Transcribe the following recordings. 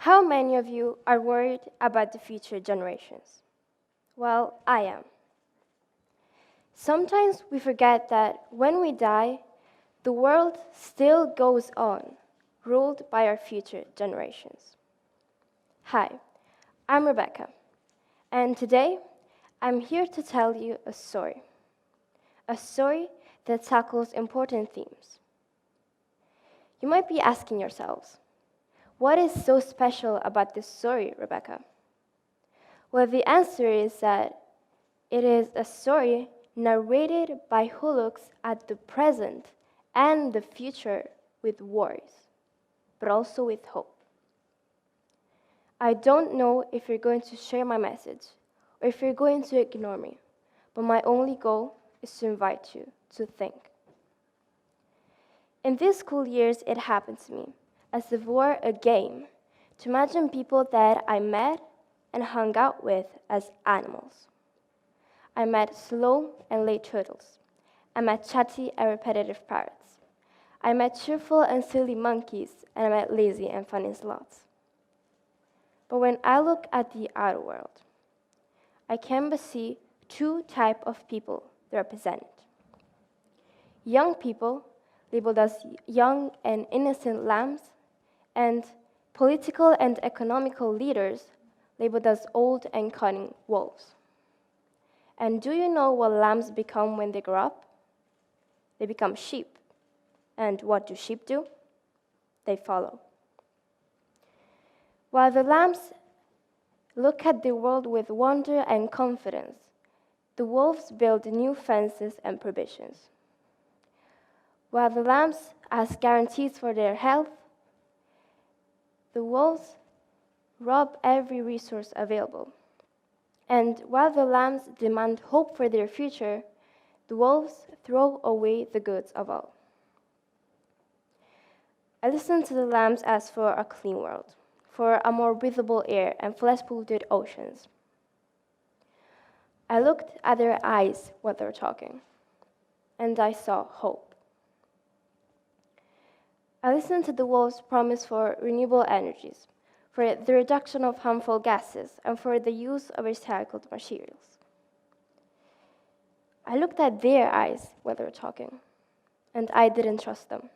How many of you are worried about the future generations? Well, I am. Sometimes we forget that when we die, the world still goes on, ruled by our future generations. Hi, I'm Rebecca, and today I'm here to tell you a story that tackles important themes. You might be asking yourselves, what is so special about this story, Rebecca? Well, the answer is that it is a story narrated by who looks at the present and the future with worries, but also with hope. I don't know if you're going to share my message or if you're going to ignore me, but my only goal is to invite you to think. In these school years, it happened to me, as if it were a game, to imagine people that I met and hung out with as animals. I met slow and late turtles. I met chatty and repetitive parrots. I met cheerful and silly monkeys, and I met lazy and funny sloths. But when I look at the outer world, I can but see two types of people represented. Young people, labeled as young and innocent lambs, and political and economical leaders, labeled as old and cunning wolves. And do you know what lambs become when they grow up? They become sheep. And what do sheep do? They follow. While the lambs look at the world with wonder and confidence, the wolves build new fences and provisions. While the lambs ask guarantees for their health, the wolves rob every resource available. And while the lambs demand hope for their future, the wolves throw away the goods of all. I listened to the lambs ask for a clean world, for a more breathable air and for less polluted oceans. I looked at their eyes while they were talking, and I saw hope. I listened to the wolves' promise for renewable energies, for the reduction of harmful gases, and for the use of recycled materials. I looked at their eyes while they were talking, and I didn't trust them.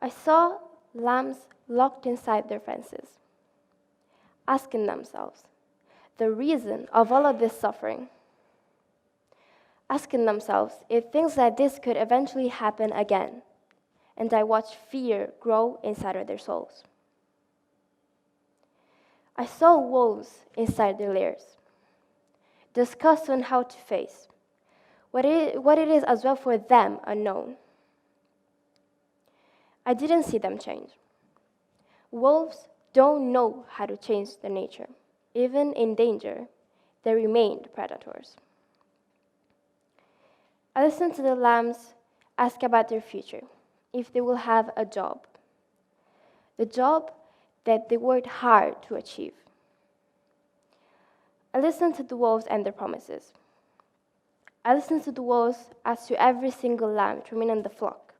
I saw lambs locked inside their fences, asking themselves the reason of all of this suffering, asking themselves if things like this could eventually happen again, and I watched fear grow inside of their souls. I saw wolves inside their lairs, discuss on how to face what it is as well for them unknown. I didn't see them change. Wolves don't know how to change their nature. Even in danger, they remained predators. I listened to the lambs ask about their future, if they will have a job, the job that they worked hard to achieve. I listened to the wolves and their promises. I listened to the wolves as to every single lamb to remain in the flock,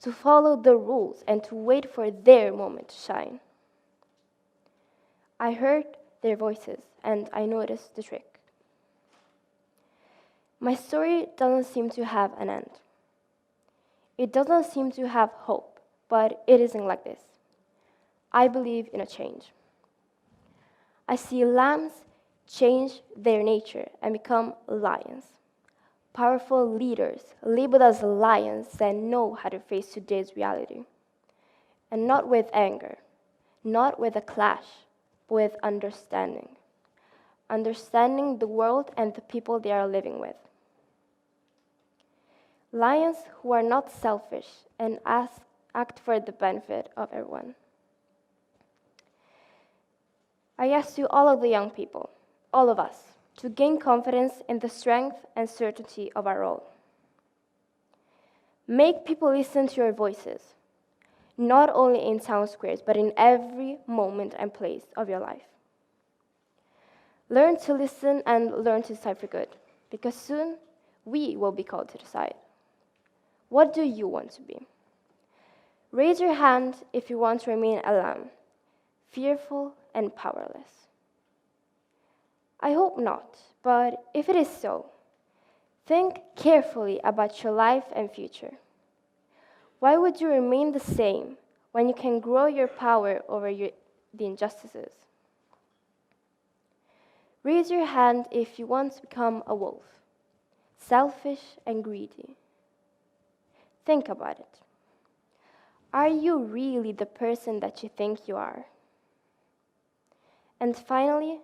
to follow the rules and to wait for their moment to shine. I heard their voices and I noticed the trick. My story doesn't seem to have an end. It doesn't seem to have hope, but it isn't like this. I believe in a change. I see lambs change their nature and become lions. Powerful leaders, labeled as lions that know how to face today's reality. And not with anger, not with a clash, but with understanding. Understanding the world and the people they are living with. Lions who are not selfish and act for the benefit of everyone. I ask you, all of the young people, all of us, to gain confidence in the strength and certainty of our role. Make people listen to your voices, not only in town squares, but in every moment and place of your life. Learn to listen and learn to decide for good, because soon we will be called to decide. What do you want to be? Raise your hand if you want to remain a lamb, fearful and powerless. I hope not, but if it is so, think carefully about your life and future. Why would you remain the same when you can grow your power over the injustices? Raise your hand if you want to become a wolf, selfish and greedy. Think about it. Are you really the person that you think you are? And finally,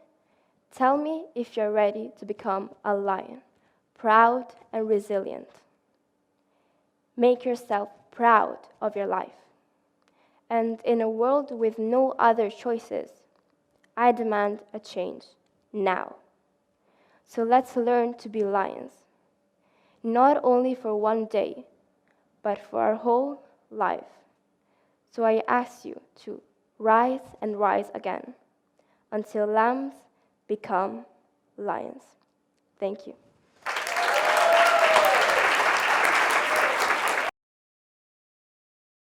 tell me if you're ready to become a lion, proud and resilient. Make yourself proud of your life. And in a world with no other choices, I demand a change now. So let's learn to be lions, not only for one day, but for our whole life. So I ask you to rise and rise again until lambs become lions. Thank you.